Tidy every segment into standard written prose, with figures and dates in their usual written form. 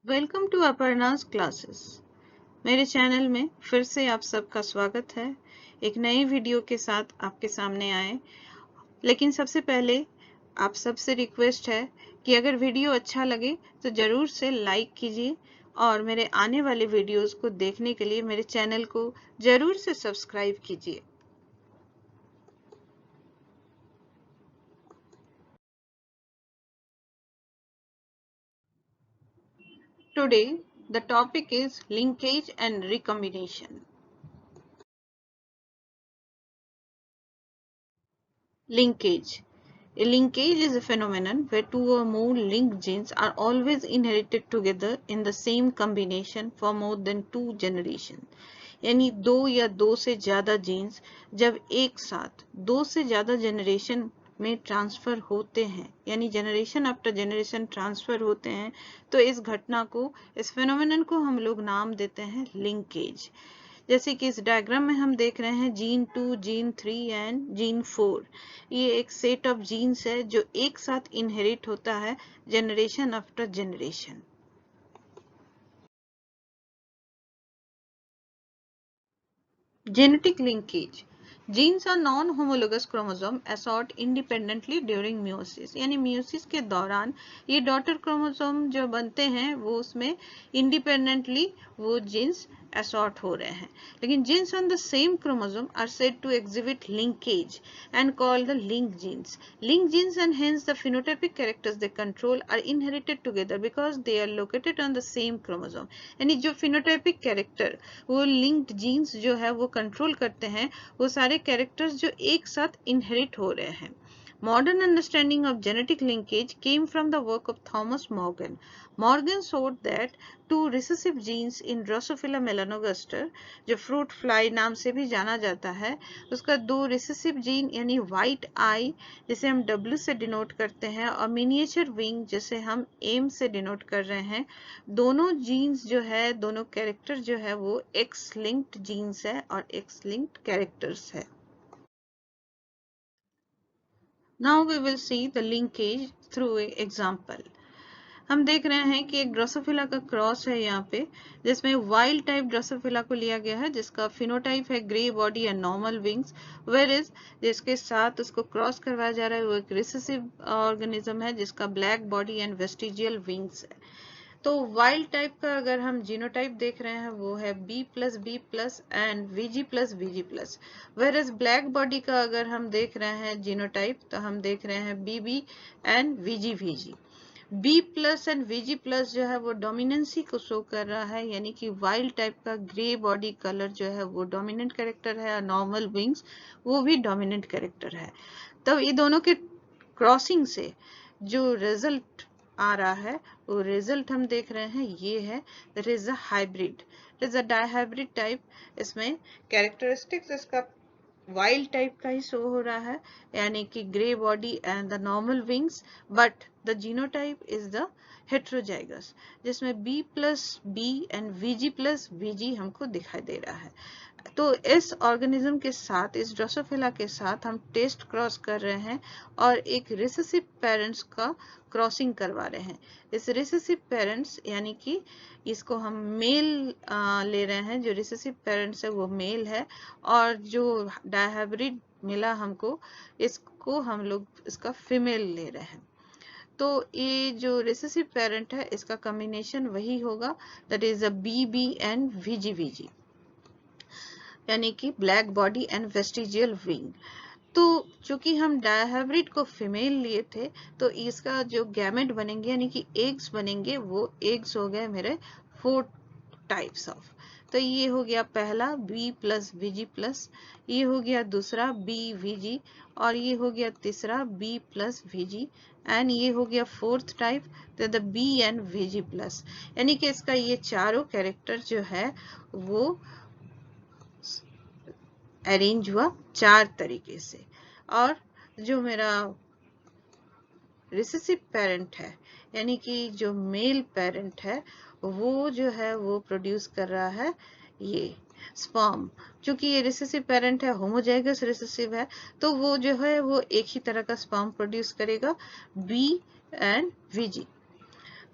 Welcome to Aparna's classes. मेरे channel में फिर से आप सबका स्वागत है। एक नई वीडियो के साथ आपके सामने आए। लेकिन सबसे पहले आप सबसे रिक्वेस्ट है कि अगर वीडियो अच्छा लगे तो ज़रूर से लाइक कीजिए और मेरे आने वाले वीडियोस को देखने के लिए मेरे चैनल को ज़रूर से सब्सक्राइब कीजिए। Today the topic is linkage and recombination. Linkage. A linkage is a phenomenon where two or more linked genes are always inherited together in the same combination for more than two generations. यानी दो या दो से ज्यादा jeans जब एक साथ दो से ज्यादा जनरेशन में ट्रांसफर होते हैं, यानी जनरेशन आफ्टर जनरेशन ट्रांसफर होते हैं, तो इस घटना को, इस फेनोमेनन को हम लोग नाम देते हैं लिंकेज। जैसे कि इस डायग्राम में हम देख रहे हैं जीन 2, जीन 3 एंड जीन 4। ये एक सेट ऑफ जीन्स है जो एक साथ इनहेरिट होता है generation after generation. Genetic linkage. Genes are non-homologous chromosome assort independently during meiosis, यानी meiosis के दौरान ये डॉटर क्रोमोसोम जो बनते हैं वो उसमें इंडिपेंडेंटली वो जीन्स assort हो रहे हैं। लेकिन genes on the same chromosome are said to exhibit linkage and called the linked genes. Linked genes and hence the phenotypic characters they control are inherited together because they are located on the same chromosome. यानी जो phenotypic character वो linked genes जो है वो control करते हैं, वो सारे कैरेक्टर्स जो एक साथ इनहेरिट हो रहे हैं। Modern understanding of genetic linkage came from the work of Thomas Morgan. Morgan showed that two recessive genes in Drosophila melanogaster, जो फ्रूट फ्लाई नाम से भी जाना जाता है, उसका दो रिसेसिव जीन यानी व्हाइट आई जिसे हम W से डिनोट करते हैं और मिनिएचर विंग जिसे हम एम से डिनोट कर रहे हैं, दोनों जीन्स जो है, दोनों कैरेक्टर जो है वो एक्स लिंक्ड जीन्स है और एक्स लिंक्ड कैरेक्टर्स है। Now we will see the linkage through an example. हम देख रहे हैं कि एक ड्रोसोफिला का क्रॉस है यहाँ पे, जिसमें वाइल्ड टाइप ड्रोसोफिला को लिया गया है जिसका फिनोटाइप है grey body and normal wings, where is जिसके साथ उसको क्रॉस करवाया जा रहा है वो एक रिसेसिव ऑर्गेनिज्म है जिसका black body and vestigial wings है। तो वाइल्ड टाइप का अगर हम जीनोटाइप देख रहे हैं वो है B+B+ and VG+VG+। Whereas black body का अगर हम देख रहे हैं जीनोटाइप तो हम देख रहे हैं BB and VG+VG। B+ and VG+ जो है वो डोमिनेंसी को शो कर रहा है, यानी कि वाइल्ड टाइप का ग्रे बॉडी कलर जो है वो डोमिनेंट कैरेक्टर है और नॉर्मल विंग्स वो भी डोमिनेंट कैरेक्टर है। तब ये दोनों के क्रॉसिंग से जो रिजल्ट आ रहा है वो रिजल्ट हम देख रहे हैं ये है, that is a hybrid, it is a dihybrid type. इसमें कैरेक्टरिस्टिक्स इसका वाइल्ड टाइप का ही शो हो रहा है, यानी कि grey body and the normal wings, but the genotype is the heterozygous जिसमें B+B एंड VG+VG हमको दिखाई दे रहा है। तो इस ऑर्गेनिज्म के साथ, इस ड्रोसोफिला के साथ हम टेस्ट क्रॉस कर रहे हैं और एक रिसेसिव पेरेंट्स का क्रॉसिंग करवा रहे हैं। इस रिसेसिव पेरेंट्स यानी कि इसको हम मेल ले रहे हैं, जो रिसेसिव पेरेंट्स है वो मेल है और जो डायहाइब्रिड मिला हमको इसको हम लोग इसका फीमेल ले रहे हैं। तो ये जो रिसेसिव पेरेंट है इसका कॉम्बिनेशन वही होगा, that is a BB and VG+VG, यानी कि ब्लैक एंड वेस्टिजियल विंग। तो चूंकि हम डायहाइब्रिड को फीमेल लिए थे तो इसका जो गैमेट बनेंगे यानी कि एग्स बनेंगे, वो एग्स हो गए मेरे 4 टाइप्स ऑफ। तो ये हो गया पहला B+VG+, ये हो गया दूसरा BVG और ये हो गया तीसरा B+VG एंड ये हो गया फोर्थ टाइप तो द B एंड VG+, यानी कि इसका ये चारों कैरेक्टर जो है वो अरेंज हुआ 4 तरीके से। और जो मेरा रिसेसिव पेरेंट है यानी कि जो मेल पेरेंट है वो जो है वो प्रोड्यूस कर रहा है ये स्पर्म। चूंकि ये रिसेसिव पेरेंट है, होमोजाइगस रिसेसिव है, तो वो जो है वो एक ही तरह का स्पर्म प्रोड्यूस करेगा B एंड VG।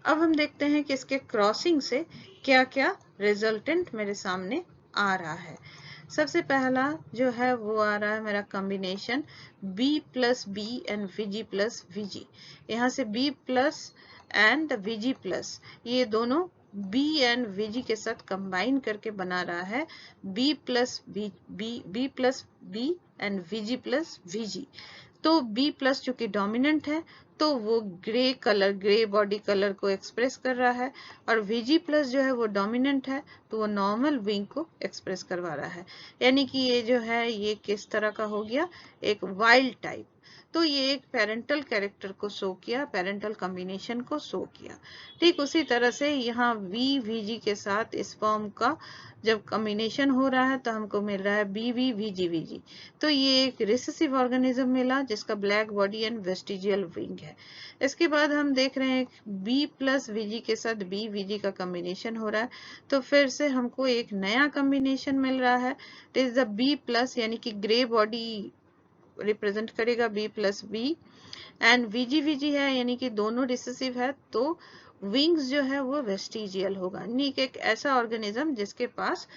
अब हम देखते हैं कि इसके क्रॉसिंग से क्या क्या रिजल्टेंट मेरे सामने आ रहा है। सबसे पहला जो है वो आ रहा है मेरा combination B plus B and VG plus VG। यहाँ से B plus and VG plus, ये दोनों B एंड VG के साथ कंबाइन करके बना रहा है B plus B and VG plus VG। तो B प्लस चूंकि डोमिनेंट है तो वो ग्रे बॉडी कलर को एक्सप्रेस कर रहा है, और Vg प्लस जो है वो डोमिनेंट है तो वो नॉर्मल विंग को एक्सप्रेस करवा रहा है। यानी कि ये जो है ये किस तरह का हो गया, एक वाइल्ड टाइप। तो ये एक पेरेंटल कैरेक्टर को शो किया, पेरेंटल कॉम्बिनेशन को शो किया। ठीक उसी तरह से यहाँ VG के साथ इस फॉर्म का जब कॉम्बिनेशन हो रहा है तो हमको मिल रहा है VG। तो ये एक रिसेसिव ऑर्गेनिज्म मिला जिसका black body and vestigial wing है। इसके बाद हम देख रहे हैं B प्लस VG के साथ VG का कॉम्बिनेशन हो रहा है, तो फिर से हमको एक नया कॉम्बिनेशन मिल रहा है। It is the B plus, यानी कि ग्रे बॉडी रिप्रेजेंट करेगा B plus B, and VG है यानी कि दोनों रिसेसिव है, तो विंग्स जो है वो वेस्टिजियल होगा। यानी कि एक ऐसा ऑर्गेनिज्म जिसके पास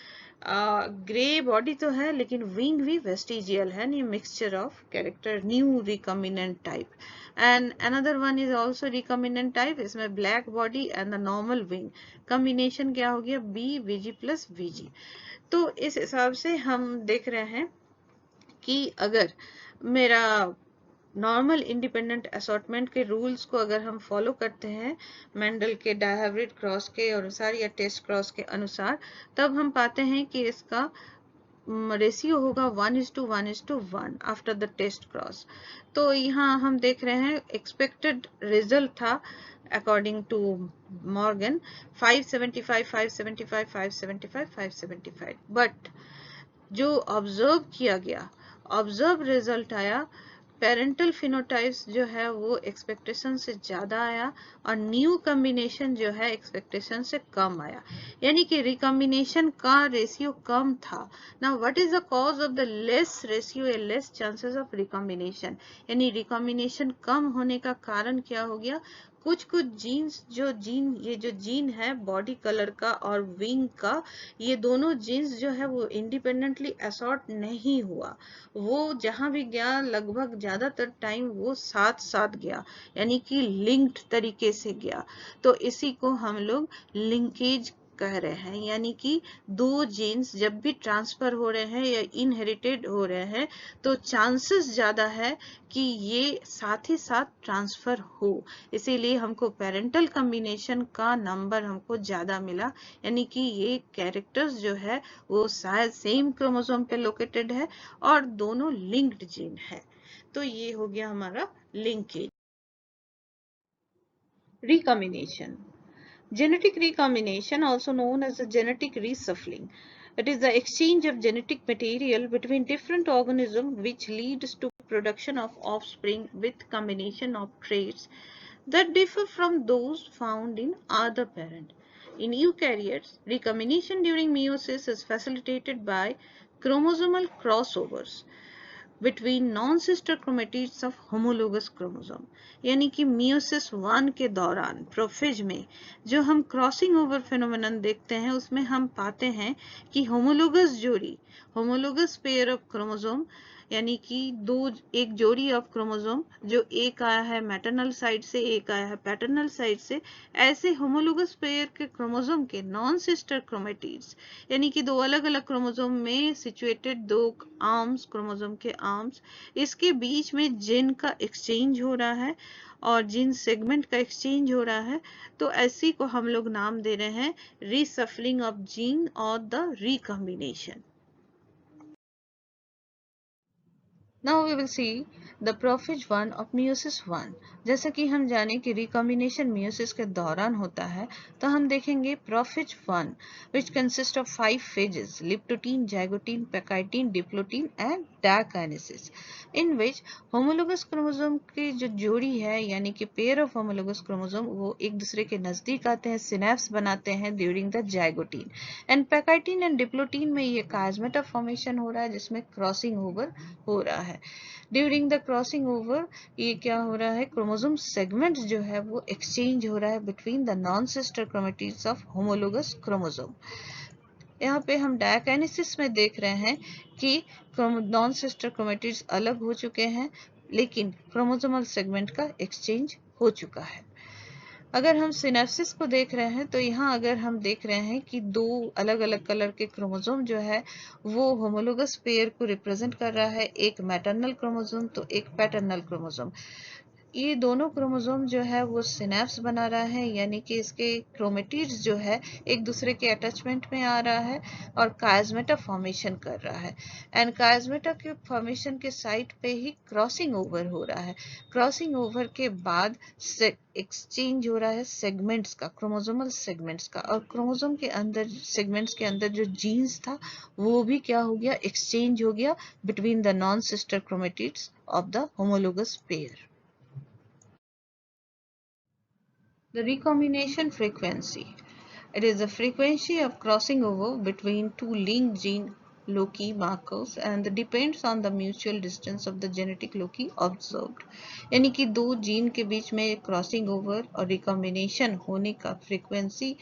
ग्रे बॉडी तो है लेकिन विंग भी वेस्टिजियल है, new mixture of character, new recombinant type. And another one is also recombinant type, इसमें black body and the normal wing, combination क्या हो गया VG प्लस VG। तो इस हिसाब से हम देख रहे हैं कि अगर मेरा नॉर्मल इंडिपेंडेंट असॉर्टमेंट के रूल्स को अगर हम फॉलो करते हैं मेंडल के डायहाइब्रिड क्रॉस के अनुसार या टेस्ट क्रॉस के अनुसार, तब हम पाते हैं कि इसका रेशियो होगा 1:1:1 आफ्टर द टेस्ट क्रॉस। तो यहाँ हम देख रहे हैं एक्सपेक्टेड रिजल्ट था अकॉर्डिंग टू मॉर्गन 575 575 575 575, बट जो ऑब्जर्व किया गया, ऑब्जर्व रिजल्ट आया, पेरेंटल फिनोटाइप्स जो है वो एक्सपेक्टेशन से ज्यादा आया और न्यू कॉम्बिनेशन जो है एक्सपेक्टेशन से कम आया, यानी कि रिकॉम्बिनेशन का रेशियो कम था। Now what is the cause of the less ratio या लेस चांसेस ऑफ रिकॉम्बिनेशन, यानी रिकॉम्बिनेशन कम होने का कारण क्या हो गया, कुछ जीन्स ये जो जीन है बॉडी कलर का और विंग का, ये दोनों जीन्स जो है वो इंडिपेंडेंटली असॉर्ट नहीं हुआ, वो जहां भी गया लगभग ज्यादातर टाइम वो साथ साथ गया, यानी कि लिंक्ड तरीके से गया। तो इसी को हम लोग लिंकेज कह रहे हैं, यानी कि दो जीन्स जब भी ट्रांसफर हो रहे हैं या इनहेरिटेड हो रहे हैं तो चांसेस ज्यादा है कि ये साथ ही साथ ट्रांसफर हो, इसीलिए हमको पेरेंटल कॉम्बिनेशन का नंबर हमको ज्यादा मिला, यानी कि ये कैरेक्टर्स जो है वो शायद सेम क्रोमोसोम पे लोकेटेड है और दोनों लिंक्ड जीन है। तो ये हो गया हमारा linkage. Recombination, genetic recombination, also known as the genetic reshuffling. It is the exchange of genetic material between different organisms which leads to production of offspring with combination of traits that differ from those found in other parent. In eukaryotes, recombination during meiosis is facilitated by chromosomal crossovers between non-sister chromatids of homologous chromosome, यानी कि meiosis 1 के दौरान prophase में जो हम crossing over phenomenon देखते हैं उसमें हम पाते हैं कि होमोलोगस जोड़ी, होमोलोगस पेयर ऑफ क्रोमोसोम, यानी कि एक जोड़ी ऑफ क्रोमोसोम जो एक आया है मैटरनल साइड से एक आया है पैटर्नल साइड से, ऐसे होमोलोगस पेयर के क्रोमोसोम के नॉन सिस्टर क्रोमेटिड्स, यानी कि दो अलग अलग क्रोमोसोम में सिचुएटेड दो आर्म्स, क्रोमोसोम के आर्म्स, इसके बीच में जीन का एक्सचेंज हो रहा है और जीन सेगमेंट का एक्सचेंज हो रहा है, तो ऐसी को हम लोग नाम दे रहे हैं रीसफलिंग ऑफ जीन और the recombination. Now we will see the prophage 1 of meiosis 1। जैसा कि हम जाने कि रिकॉम्बिनेशन meiosis के दौरान होता है, तो हम देखेंगे prophage 1 which consists of 5 phases: liptotin, zygotin, pachytin, diplotin and diakinesis, in which homologous chromosome की जो जोड़ी है यानी कि पेयर ऑफ homologous chromosome वो एक दूसरे के नजदीक आते हैं, सिनेप्स बनाते हैं during the zygotin, and pachytin and diplotin में ये chiasmata फॉर्मेशन हो रहा है जिसमें क्रॉसिंग ओवर हो रहा है। है। ड्यूरिंग द क्रॉसिंग ओवर ये क्या हो रहा है, क्रोमोसोम सेगमेंट्स जो है वो एक्सचेंज हो रहा है between the non sister chromatids of homologous chromosome. यहाँ पे हम डायकाइनेसिस में देख रहे हैं कि नॉन सिस्टर क्रोमेटिड्स अलग हो चुके हैं, लेकिन क्रोमोसोमल सेगमेंट का एक्सचेंज हो चुका है। अगर हम सिनेप्सिस को देख रहे हैं तो यहाँ अगर हम देख रहे हैं कि दो अलग अलग कलर के क्रोमोसोम जो है वो होमोलोगस पेयर को रिप्रेजेंट कर रहा है, एक मैटरनल क्रोमोसोम तो एक पैटर्नल क्रोमोसोम। ये दोनों क्रोमोसोम जो है वो सिनेप्स बना रहा है, यानी कि इसके क्रोमेटिड्स जो है एक दूसरे के अटैचमेंट में आ रहा है और कायस्मेटा फॉर्मेशन कर रहा है। एंड कायस्मेटा के फॉर्मेशन के साइट पे ही क्रॉसिंग ओवर हो रहा है। क्रॉसिंग ओवर के बाद एक्सचेंज हो रहा है सेगमेंट्स का, क्रोमोसोमल सेगमेंट्स का, और क्रोमोसोम के अंदर सेगमेंट्स के अंदर जो जीन्स था वो भी क्या हो गया, एक्सचेंज हो गया between the non sister chromatids of the homologous pair. The recombination frequency. It is the frequency of crossing over between two linked gene loci markers and depends on the mutual distance of the genetic loci observed. यानी कि दो gene के बीच में crossing over और recombination होने का frequency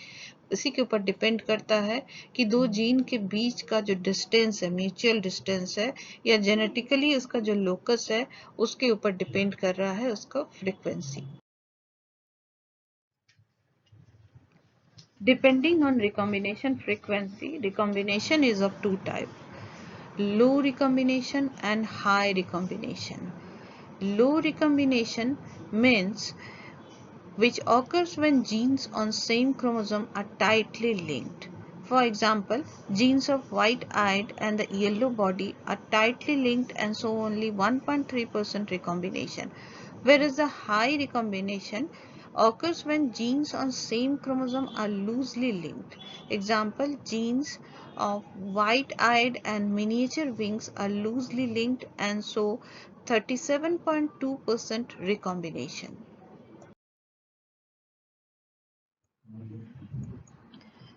इसी के ऊपर डिपेंड करता है कि दो जीन के बीच का जो डिस्टेंस है, म्यूचुअल डिस्टेंस है, या जेनेटिकली उसका जो लोकस है उसके ऊपर डिपेंड कर रहा है उसका frequency. Depending on recombination frequency, recombination is of two types, low recombination and high recombination. Low recombination means which occurs when genes on same chromosome are tightly linked. For example, genes of white-eyed and the yellow body are tightly linked and so only 1.3% recombination, whereas the high recombination occurs when genes on same chromosome are loosely linked. Example, genes of white-eyed and miniature wings are loosely linked and so 37.2% recombination.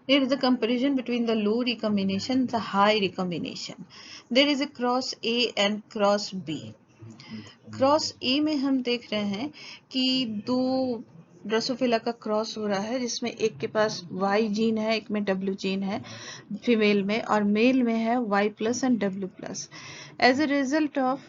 Here is the comparison between the low recombination and the high recombination. There is a cross A and cross B. Cross ए में हम देख रहे हैं कि दो Drosophila का cross हो रहा है जिसमें एक के पास Y जीन है, एक में W जीन है फीमेल में, और मेल में है Y plus and W plus. As a result of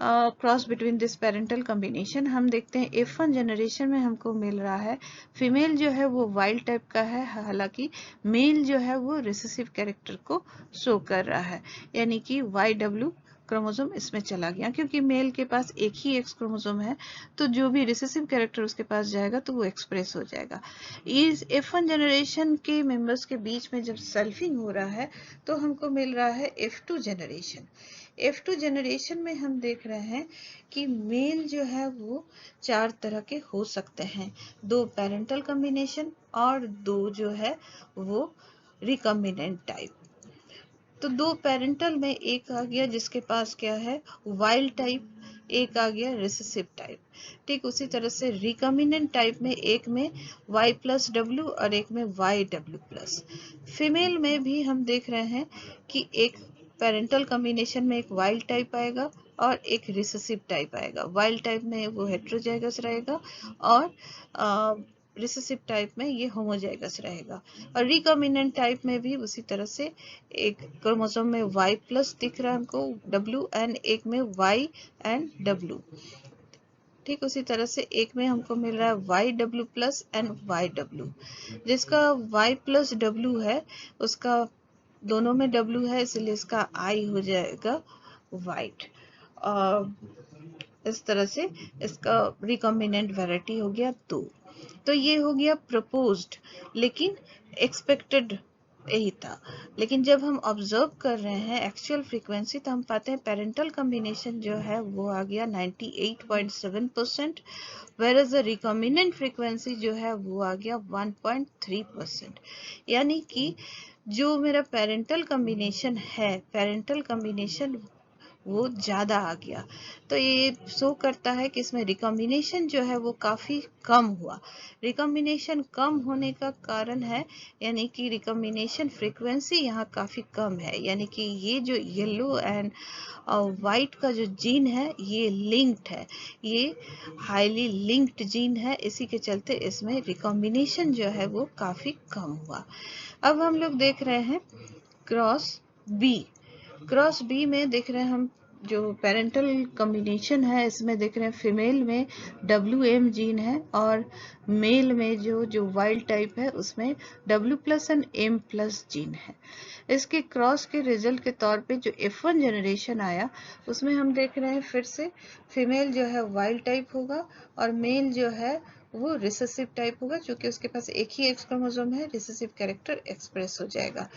cross between this parental combination हम देखते हैं F1 जनरेशन में हमको मिल रहा है फीमेल जो है वो वाइल्ड टाइप का है, हालांकि मेल जो है वो रिसेसिव कैरेक्टर को शो कर रहा है, यानी कि YW क्रोमोसोम इसमें चला गया, क्योंकि मेल के पास एक ही एक्स क्रोमोसोम है तो जो भी रिसेसिव कैरेक्टर उसके पास जाएगा तो वो एक्सप्रेस हो जाएगा। इस F1 जनरेशन के मेंबर्स के बीच में जब सल्फिंग हो रहा है तो हमको मिल रहा है F2 जनरेशन। F2 जनरेशन में हम देख रहे हैं कि मेल जो है वो चार तरह के हो सकते हैं, दो पेरेंटल कॉम्बिनेशन और दो जो है वो रिकॉम्बिनेंट टाइप। तो दो पेरेंटल में एक आ गया जिसके पास क्या है वाइल्ड टाइप, एक आ गया रिसेसिव टाइप। ठीक उसी तरह से रिकॉम्बिनेंट टाइप में एक में Y प्लस डब्ल्यू और एक में YW प्लस। फीमेल में भी हम देख रहे हैं कि एक पेरेंटल कॉम्बिनेशन में एक वाइल्ड टाइप आएगा और एक रिसेसिव टाइप आएगा। वाइल्ड टाइप में वो हेट्रोजाइगस रहेगा और रिसेसिव टाइप में ये होमोजाइगस रहेगा। और रिकॉम्बिनेंट टाइप में भी उसी तरह से एक क्रोमोसोम में Y प्लस दिख रहा है हमको W एंड एक में Y एंड W। ठीक उसी तरह से एक में हमको मिल रहा है YW प्लस एंड YW। जिसका Y प्लस W है उसका दोनों में W है इसलिए इसका I हो जाएगा वाइट। इस तरह से इसका रिकॉम्बिनेंट वैरायटी हो गया दो। तो ये हो गया प्रपोज्ड, लेकिन एक्सपेक्टेड यही था। लेकिन जब हम ऑब्जर्व कर रहे हैं एक्चुअल फ्रीक्वेंसी तो हम पाते हैं पेरेंटल कॉम्बिनेशन जो है वो आ गया 98.7%, whereas द रिकॉम्बिनेंट फ्रीक्वेंसी जो है वो आ गया 1.3%। यानी कि जो मेरा पेरेंटल कॉम्बिनेशन है, पेरेंटल कॉम्बिनेशन वो ज़्यादा आ गया। तो ये शो करता है कि इसमें रिकॉम्बिनेशन जो है वो काफ़ी कम हुआ। रिकॉम्बिनेशन कम होने का कारण है यानी कि रिकॉम्बिनेशन फ्रीक्वेंसी यहाँ काफ़ी कम है, यानी कि ये जो येलो एंड वाइट का जो जीन है ये लिंक्ड है, ये हाईली लिंक्ड जीन है, इसी के चलते इसमें रिकॉम्बिनेशन जो है वो काफ़ी कम हुआ। अब हम लोग देख रहे हैं क्रॉस बी। क्रॉस बी में देख रहे हैं हम जो पेरेंटल कॉम्बिनेशन है, इसमें देख रहे हैं फीमेल में WM जीन है और मेल में जो वाइल्ड टाइप है उसमें W+ एंड M+ जीन है। इसके क्रॉस के रिजल्ट के तौर पे जो F1 जनरेशन आया उसमें हम देख रहे हैं फिर से फीमेल जो है वाइल्ड टाइप होगा और मेल जो है वो रिसेसिव टाइप होगा, क्योंकि उसके पास एक ही एक्स क्रोमोसोम है, रिसेसिव कैरेक्टर एक्सप्रेस हो जाएगा।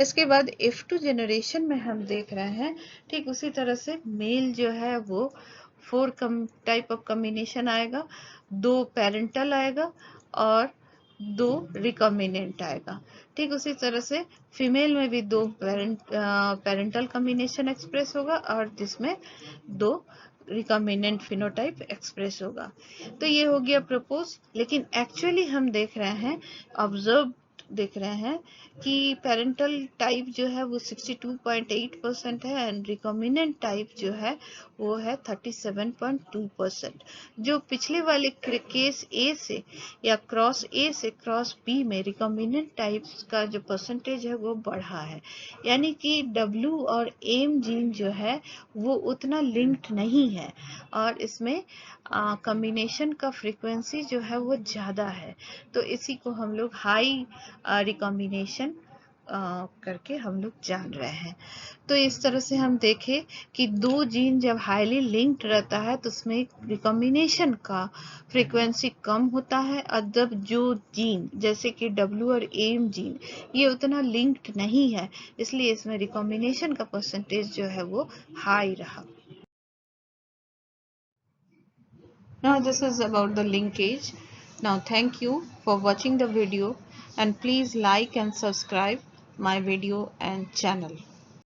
इसके बाद F2 जनरेशन में हम देख रहे हैं ठीक उसी तरह से मेल जो है वो 4 टाइप ऑफ कॉम्बिनेशन आएगा, 2 पेरेंटल आएगा और 2 रिकॉम्बिनेंट आएगा। ठीक उसी तरह से फीमेल में भी 2 पेरेंटल कॉम्बिनेशन एक्सप्रेस होगा और जिसमें 2 रिकॉम्बिनेंट फिनोटाइप एक्सप्रेस होगा। तो ये हो गया प्रपोज, लेकिन एक्चुअली हम देख रहे हैं ऑब्जर्व देख रहे हैं कि पेरेंटल टाइप जो है वो 62.8% है एंड रिकॉम्बिनेंट टाइप जो है वो है 37.2%। जो पिछले वाले केस ए से या क्रॉस ए से क्रॉस बी में रिकॉम्बिनेंट टाइप्स का जो परसेंटेज है वो बढ़ा है, यानी कि W और M जीन जो है वो उतना लिंक्ड नहीं है और इसमें कॉम्बिनेशन का फ्रीक्वेंसी जो है वो ज़्यादा है। तो इसी को हम लोग हाई रिकॉम्बिनेशन करके हम लोग जान रहे हैं। तो इस तरह से हम देखें कि 2 जीन जब हाईली लिंक्ड रहता है तो उसमें रिकॉम्बिनेशन का फ्रीक्वेंसी कम होता है, और जब जो जीन जैसे कि W और M जीन ये उतना लिंक्ड नहीं है इसलिए इसमें रिकॉम्बिनेशन का परसेंटेज जो है वो हाई रहा। Now this is about the linkage. Now thank you for watching the video and please like and subscribe my video and channel.